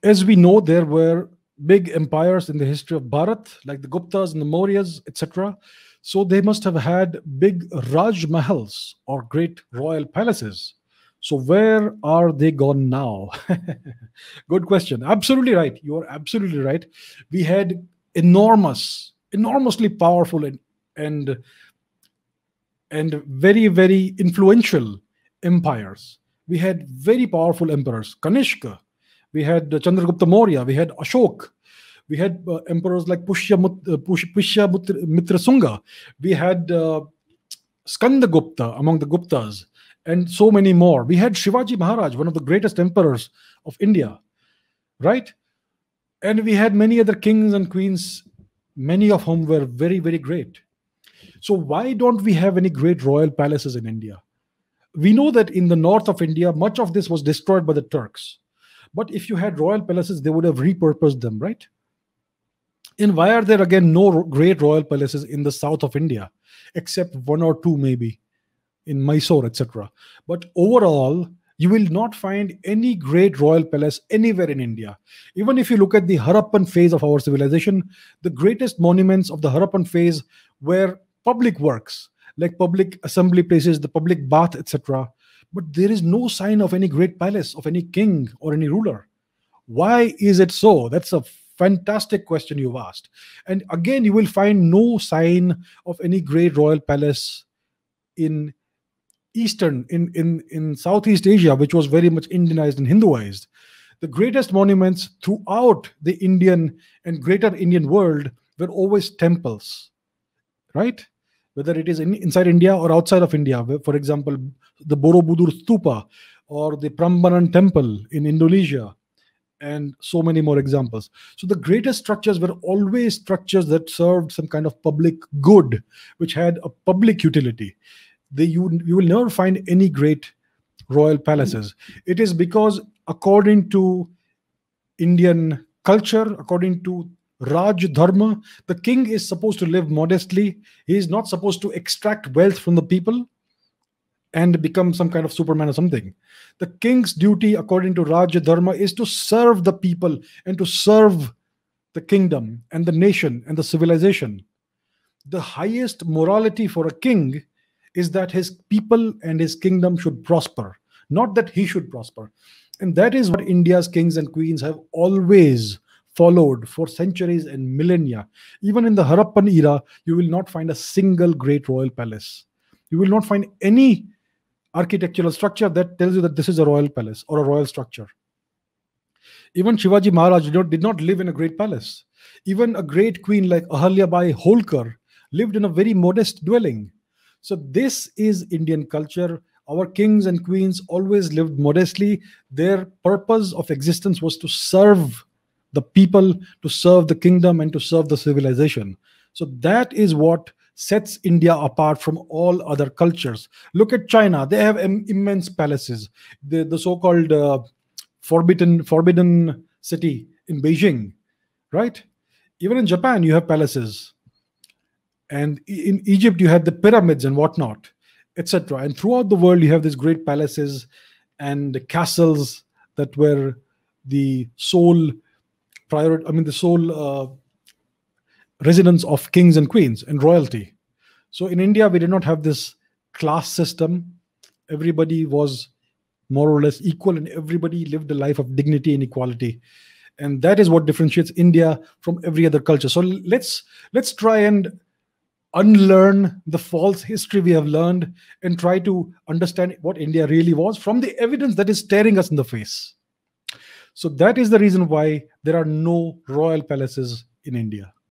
As we know, there were big empires in the history of Bharat, like the Guptas and the Mauryas, etc. So they must have had big Raj Mahals or great royal palaces. So where are they gone now? Good question. Absolutely right. You are absolutely right. We had enormously powerful and and very, very influential empires. We had very powerful emperors. Kanishka, we had Chandragupta Maurya, we had Ashok, we had emperors like Pushya Mitra Sunga, we had Skandagupta among the Guptas, and so many more. We had Shivaji Maharaj, one of the greatest emperors of India, right? And we had many other kings and queens, many of whom were very, very great. So why don't we have any great royal palaces in India? We know that in the north of India, much of this was destroyed by the Turks. But if you had royal palaces, they would have repurposed them, right? And why are there again no great royal palaces in the south of India, except one or two maybe in Mysore, etc.? But overall, you will not find any great royal palace anywhere in India. Even if you look at the Harappan phase of our civilization, the greatest monuments of the Harappan phase were public works, like public assembly places, the public bath, etc. But there is no sign of any great palace, of any king or any ruler. Why is it so? That's a fantastic question you've asked. And again, you will find no sign of any great royal palace in Southeast Asia, which was very much Indianized and Hinduized. The greatest monuments throughout the Indian and greater Indian world were always temples, right? Whether it is inside India or outside of India. For example, the Borobudur Stupa or the Prambanan Temple in Indonesia, and so many more examples. So the greatest structures were always structures that served some kind of public good, which had a public utility. You will never find any great royal palaces. It is because, according to Indian culture, according to Raj Dharma, the king is supposed to live modestly. He is not supposed to extract wealth from the people and become some kind of Superman or something. The king's duty, according to Raj Dharma, is to serve the people and to serve the kingdom and the nation and the civilization. The highest morality for a king is that his people and his kingdom should prosper, not that he should prosper. And that is what India's kings and queens have always followed for centuries and millennia. Even in the Harappan era, you will not find a single great royal palace. You will not find any architectural structure that tells you that this is a royal palace or a royal structure. Even Shivaji Maharaj did not live in a great palace. Even a great queen like Ahalyabai Holkar lived in a very modest dwelling. So this is Indian culture. Our kings and queens always lived modestly. Their purpose of existence was to serve the people, to serve the kingdom, and to serve the civilization. So that is what sets India apart from all other cultures. Look at China. They have immense palaces. The so-called forbidden city in Beijing, right? Even in Japan, you have palaces. And in Egypt, you had the pyramids and whatnot, etc. And throughout the world, you have these great palaces and castles that were the sole residence of kings and queens and royalty. So in India, we did not have this class system. Everybody was more or less equal, and everybody lived a life of dignity and equality. And that is what differentiates India from every other culture. So let's try and unlearn the false history we have learned and try to understand what India really was from the evidence that is staring us in the face. So that is the reason why there are no royal palaces in India.